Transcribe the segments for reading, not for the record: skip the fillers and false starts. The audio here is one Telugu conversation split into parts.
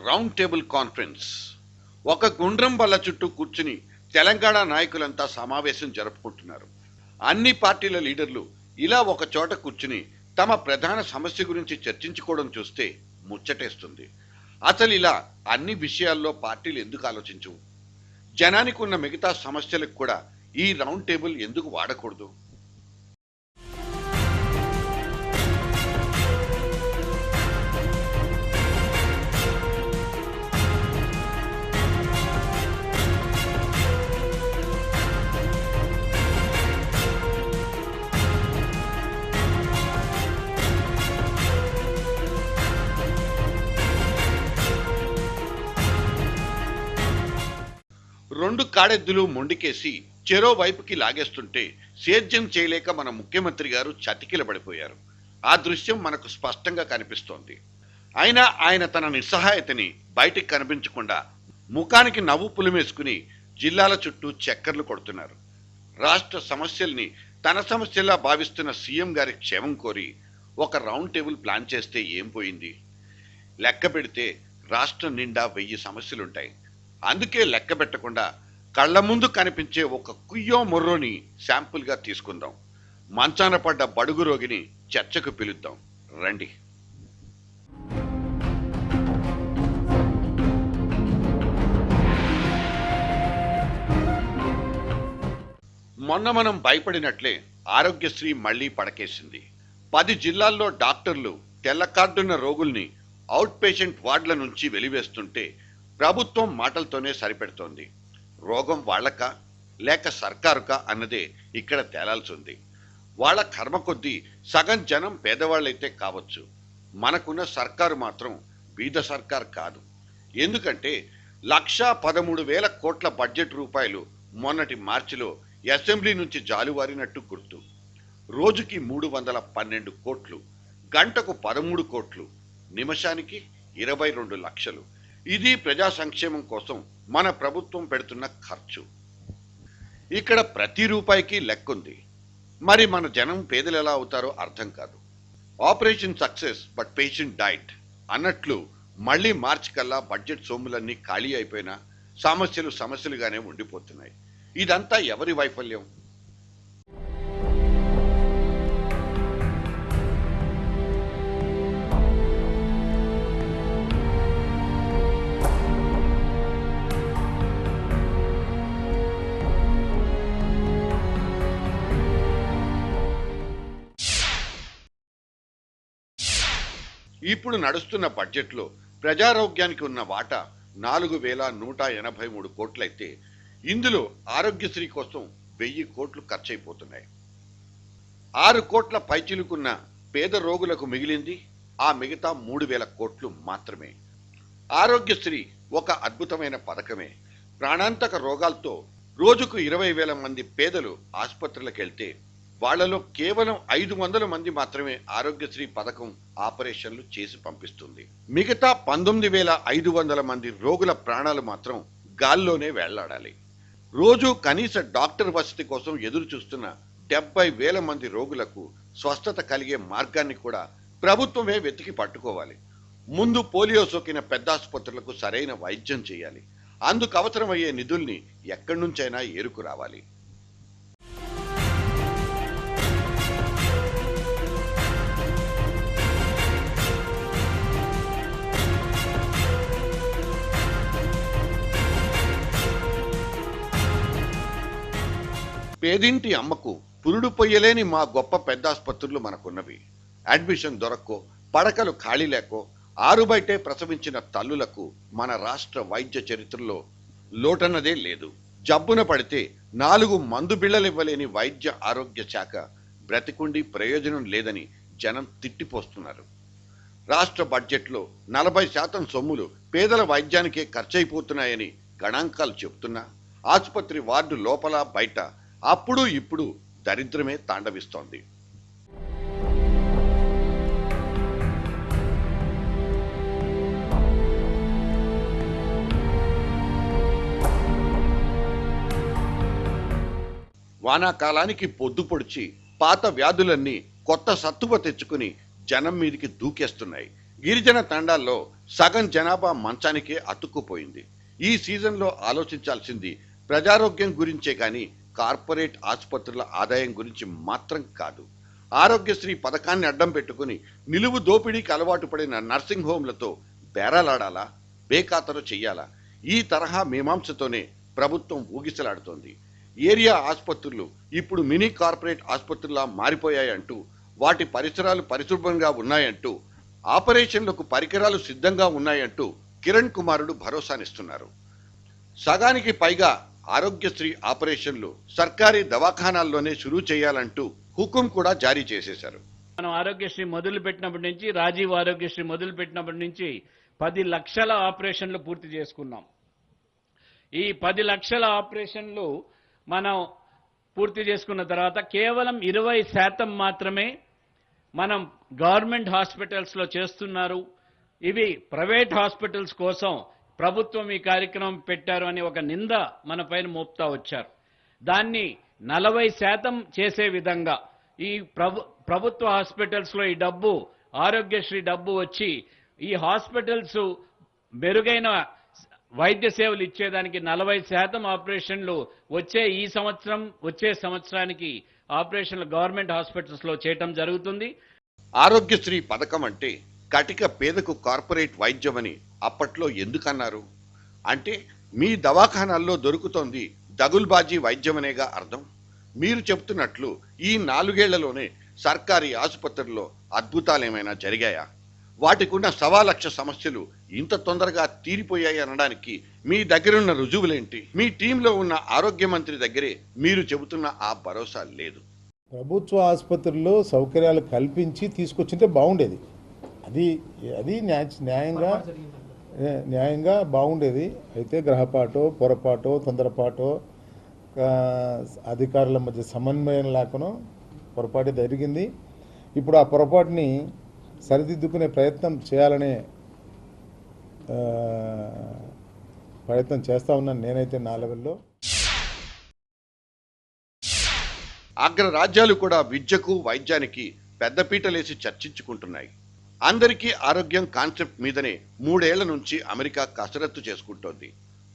Round table conference. ఒక గుండ్రం బల్ల చుట్టూ కూర్చుని తెలంగాణ నాయకులంతా సమావేశం జరుపుకుంటున్నారు. అన్ని పార్టీల లీడర్లు ఇలా ఒక చోట కూర్చుని తమ ప్రధాన సమస్య గురించి చర్చించుకోవడం చూస్తే ముచ్చటేస్తుంది. అసలు ఇలా అన్ని విషయాల్లో పార్టీలు ఎందుకు ఆలోచించవు? జనానికి ఉన్న మిగతా సమస్యలకు కూడా ఈ రౌండ్ టేబుల్ ఎందుకు వాడకూడదు? రెండు కాడెద్దులు మొండికేసి చెరో వైపుకి లాగేస్తుంటే సేద్యం చేయలేక మన ముఖ్యమంత్రి గారు చతికిల పడిపోయారు. ఆ దృశ్యం మనకు స్పష్టంగా కనిపిస్తోంది. అయినా ఆయన తన నిస్సహాయతని బయటికి కనిపించకుండా ముఖానికి నవ్వు పులిమేసుకుని జిల్లాల చుట్టూ చక్కర్లు కొడుతున్నారు. రాష్ట్ర సమస్యల్ని తన సమస్యలా భావిస్తున్న సీఎం గారి క్షేమం కోరి ఒక రౌండ్ టేబుల్ ప్లాన్ చేస్తే ఏం పోయింది? లెక్క పెడితే రాష్ట్రం నిండా 1000 సమస్యలుంటాయి. అందుకే లెక్క పెట్టకుండా కళ్ళ ముందు కనిపించే ఒక కుయ్యో మొర్రోని శాంపుల్గా తీసుకుందాం. మంచాన పడ్డ బడుగు రోగిని చర్చకు పిలుద్దాం రండి. మొన్న మనం భయపడినట్లే ఆరోగ్యశ్రీ మళ్లీ పడకేసింది. 10 జిల్లాల్లో డాక్టర్లు తెల్ల కార్డున్న రోగుల్ని అవుట్ పేషెంట్ వార్డుల నుంచి వెలివేస్తుంటే ప్రభుత్వం మాటలతోనే సరిపెడుతోంది. రోగం వాళ్లకా లేక సర్కారుకా అన్నదే ఇక్కడ తేలాల్సి ఉంది. వాళ్ళ కర్మ కొద్దీ సగం జనం పేదవాళ్ళైతే కావచ్చు. మనకున్న సర్కారు మాత్రం బీద సర్కారు కాదు. ఎందుకంటే 1,13,000 కోట్ల బడ్జెట్ రూపాయలు మొన్నటి మార్చిలో అసెంబ్లీ నుంచి జాలువారినట్టు గుర్తు. రోజుకి 312 కోట్లు, గంటకు 13 కోట్లు, నిమిషానికి 22 లక్షలు. ఇది ప్రజా సంక్షేమం కోసం మన ప్రభుత్వం పెడుతున్న ఖర్చు. ఇక్కడ ప్రతి రూపాయికి లెక్కుంది. మరి మన జనం పేదలు ఎలా అవుతారో అర్థం కాదు. Operation success but patient diet అన్నట్లు మళ్లీ మార్చి కల్లా బడ్జెట్ సొమ్ములన్నీ ఖాళీ అయిపోయినా సమస్యలుగానే ఉండిపోతున్నాయి. ఇదంతా ఎవరి వైఫల్యం? ఇప్పుడు నడుస్తున్న బడ్జెట్లో ప్రజారోగ్యానికి ఉన్న వాటా 4,183 కోట్లయితే ఇందులో ఆరోగ్యశ్రీ కోసం 1000 కోట్లు ఖర్చయిపోతున్నాయి. 6 కోట్ల పైచిలుకున్న పేద రోగులకు మిగిలింది ఆ మిగతా 3,000 కోట్లు మాత్రమే. ఆరోగ్యశ్రీ ఒక అద్భుతమైన పథకమే. ప్రాణాంతక రోగాలతో రోజుకు 20,000 మంది పేదలు ఆసుపత్రులకు వెళ్తే వాళ్లలో కేవలం 500 మంది మాత్రమే ఆరోగ్యశ్రీ పథకం ఆపరేషన్లు చేసి పంపిస్తుంది. మిగతా 19,500 మంది రోగుల ప్రాణాలు మాత్రం గాల్లోనే వెళ్లాడాలి. రోజు కనీస డాక్టర్ వసతి కోసం ఎదురు చూస్తున్న 70,000 మంది రోగులకు స్వస్థత కలిగే మార్గాన్ని కూడా ప్రభుత్వమే వెతికి పట్టుకోవాలి. ముందు పోలియో సోకిన పెద్ద ఆసుపత్రులకు సరైన వైద్యం చేయాలి. అందుకు అవసరమయ్యే నిధుల్ని ఎక్కడి నుంచైనా ఏరుకు రావాలి. పేదింటి అమ్మకు పురుడు పొయ్యలేని మా గొప్ప పెద్ద ఆసుపత్రులు మనకున్నవి. అడ్మిషన్ దొరక్కో, పడకలు ఖాళీ లేకో, ఆరుబయటే ప్రసవించిన తల్లులకు మన రాష్ట్ర వైద్య చరిత్రలో లోటన్నదే లేదు. జబ్బున పడితే 4 మందు బిళ్లలివ్వలేని వైద్య ఆరోగ్య శాఖ బ్రతికుండి ప్రయోజనం లేదని జనం తిట్టిపోస్తున్నారు. రాష్ట్ర బడ్జెట్లో 40% సొమ్ములు పేదల వైద్యానికే ఖర్చయిపోతున్నాయని గణాంకాలు చెబుతున్నా ఆసుపత్రి వార్డు లోపల బయట అప్పుడు ఇప్పుడు దరిద్రమే తాండవిస్తోంది. వానాకాలానికి పొద్దు పొడిచి పాత వ్యాధులన్నీ కొత్త సత్తువ తెచ్చుకుని జనం మీదికి దూకేస్తున్నాయి. గిరిజన తండాల్లో సగం జనాభా మంచానికే అతుక్కుపోయింది. ఈ సీజన్లో ఆలోచించాల్సింది ప్రజారోగ్యం గురించే కానీ కార్పొరేట్ ఆసుపత్రుల ఆదాయం గురించి మాత్రం కాదు. ఆరోగ్యశ్రీ పథకాన్ని అడ్డం పెట్టుకుని నిలువు దోపిడీకి అలవాటు పడిన నర్సింగ్ హోంలతో బేరాలాడాలా, బేఖాతరు చెయ్యాలా? ఈ తరహా మీమాంసతోనే ప్రభుత్వం ఊగిసలాడుతోంది. ఏరియా ఆసుపత్రులు ఇప్పుడు మినీ కార్పొరేట్ ఆసుపత్రులా మారిపోయాయంటూ, వాటి పరిసరాలు పరిశుభ్రంగా ఉన్నాయంటూ, ఆపరేషన్లకు పరికరాలు సిద్ధంగా ఉన్నాయంటూ కిరణ్ కుమారుడు భరోసానిస్తున్నారు. సగానికి పైగా ఆరోగ్యశ్రీ ఆపరేషన్లు సర్కారీ దవాఖానాల్లోనే షురూ చేయాలంటూ హుకుం కూడా జారీ చేసేశారు. మనం ఆరోగ్యశ్రీ మొదలు పెట్టినప్పటి నుంచి, రాజీవ్ ఆరోగ్యశ్రీ మొదలు పెట్టినప్పటి నుంచి 10 లక్షల ఆపరేషన్లు పూర్తి చేసుకున్నాం. ఈ 10 లక్షల ఆపరేషన్లు మనం పూర్తి చేసుకున్న తర్వాత కేవలం 20% మాత్రమే మనం గవర్నమెంట్ హాస్పిటల్స్లో చేస్తున్నారు. ఇవి ప్రైవేట్ హాస్పిటల్స్ కోసం ప్రభుత్వం ఈ కార్యక్రమం పెట్టారు అని ఒక నింద మన పైన మోపుతా వచ్చారు. దాన్ని 40% చేసే విధంగా ఈ ప్రభుత్వ హాస్పిటల్స్లో ఈ డబ్బు, ఆరోగ్యశ్రీ డబ్బు వచ్చి ఈ హాస్పిటల్స్ మెరుగైన వైద్య సేవలు ఇచ్చేదానికి 40% ఆపరేషన్లు వచ్చే సంవత్సరానికి ఆపరేషన్లు గవర్నమెంట్ హాస్పిటల్స్లో చేయటం జరుగుతుంది. ఆరోగ్యశ్రీ పథకం అంటే కటిక పేదకు కార్పొరేట్ వైద్యమని అప్పట్లో ఎందుకన్నారు? అంటే మీ దవాఖానాల్లో దొరుకుతోంది దగుల్బాజీ వైద్యమనేగా అర్థం. మీరు చెప్తున్నట్లు ఈ 4 ఏళ్లలోనే సర్కారీ ఆసుపత్రుల్లో అద్భుతాలేమైనా జరిగాయా? వాటికున్న 1,00,000 సమస్యలు ఇంత తొందరగా తీరిపోయాయి అనడానికి మీ దగ్గరున్న రుజువులేంటి? మీ టీంలో ఉన్న ఆరోగ్య మంత్రి దగ్గరే మీరు చెబుతున్న ఆ భరోసా లేదు. ప్రభుత్వ ఆసుపత్రుల్లో సౌకర్యాలు కల్పించి తీసుకొచ్చింటే బాగుండేది. అది అది న్యాయంగా బాగుండేది. అయితే గ్రహపాటో, పొరపాటో, తొందరపాటో, అధికారుల మధ్య సమన్వయం లేకనో పొరపాటు జరిగింది. ఇప్పుడు ఆ పొరపాటుని సరిదిద్దుకునే ప్రయత్నం చేయాలనే ప్రయత్నం చేస్తూ ఉన్నాను నేనైతే నా లెవెల్లో. అగ్రరాజ్యాలు కూడా విద్యకు, వైద్యానికి పెద్దపీటలేసి చర్చించుకుంటున్నాయి. అందరికీ ఆరోగ్యం కాన్సెప్ట్ మీదనే 3 ఏళ్ల నుంచి అమెరికా కసరత్తు చేసుకుంటోంది.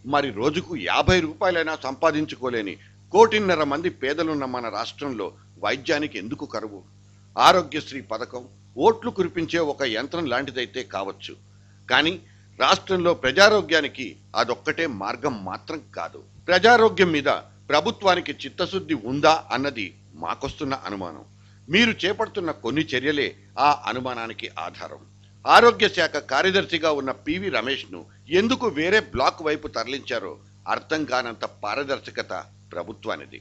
మరి రోజుకు 50 రూపాయలైనా సంపాదించుకోలేని 1.5 కోటి మంది పేదలున్న మన రాష్ట్రంలో వైద్యానికి ఎందుకు కరువు? ఆరోగ్యశ్రీ పథకం ఓట్లు కురిపించే ఒక యంత్రం లాంటిదైతే కావచ్చు, కానీ రాష్ట్రంలో ప్రజారోగ్యానికి అదొక్కటే మార్గం మాత్రం కాదు. ప్రజారోగ్యం మీద ప్రభుత్వానికి చిత్తశుద్ధి ఉందా అన్నది మాకొస్తున్న అనుమానం. మీరు చేపడుతున్న కొన్ని చర్యలే ఆ అనుమానానికి ఆధారం. ఆరోగ్య శాఖ కార్యదర్శిగా ఉన్న పివి రమేష్ను ఎందుకు వేరే బ్లాక్ వైపు తరలించారో అర్థం కానంత పారదర్శకత ప్రభుత్వానిది.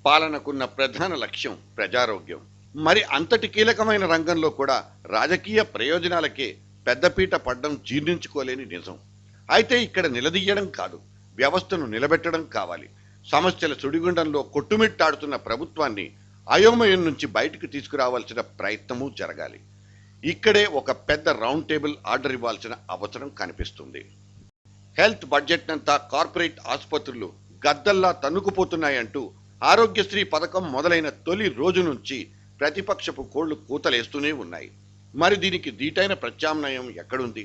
పాలనకున్న ప్రధాన లక్ష్యం ప్రజారోగ్యం. మరి అంతటి కీలకమైన రంగంలో కూడా రాజకీయ ప్రయోజనాలకే పెద్దపీట పడ్డం జీర్ణించుకోలేని నిజం. అయితే ఇక్కడ నిలదీయడం కాదు, వ్యవస్థను నిలబెట్టడం కావాలి. సమస్యల సుడిగుండంలో కొట్టుమిట్టాడుతున్న ప్రభుత్వాన్ని అయోమయం నుంచి బయటకు తీసుకురావాల్సిన ప్రయత్నము జరగాలి. ఇక్కడే ఒక పెద్ద రౌండ్ టేబుల్ ఆర్డర్ ఇవ్వాల్సిన అవసరం కనిపిస్తుంది. హెల్త్ బడ్జెట్ నంతా కార్పొరేట్ ఆసుపత్రులు గద్దల్లా తన్నుకుపోతున్నాయంటూ ఆరోగ్యశ్రీ పథకం మొదలైన తొలి రోజు నుంచి ప్రతిపక్షపు కోళ్లు కూతలేస్తూనే ఉన్నాయి. మరి దీనికి దీటైన ప్రత్యామ్నాయం ఎక్కడుంది?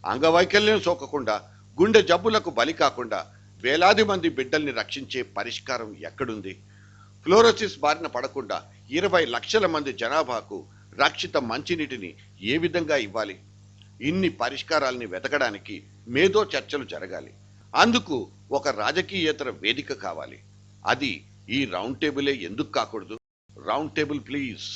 అంగవైకల్యం సోకకుండా, గుండె జబ్బులకు బలి కాకుండా వేలాది మంది బిడ్డల్ని రక్షించే పరిష్కారం ఎక్కడుంది? ఫ్లోరోసిస్ బారిన పడకుండా 20 లక్షల మంది జనాభాకు రక్షిత మంచినీటిని ఏ విధంగా ఇవ్వాలి? ఇన్ని పరిష్కారాల్ని వెతకడానికి మేధో చర్చలు జరగాలి. అందుకు ఒక రాజకీయేతర వేదిక కావాలి. అది ఈ రౌండ్ టేబులే ఎందుకు కాకూడదు? Round table please.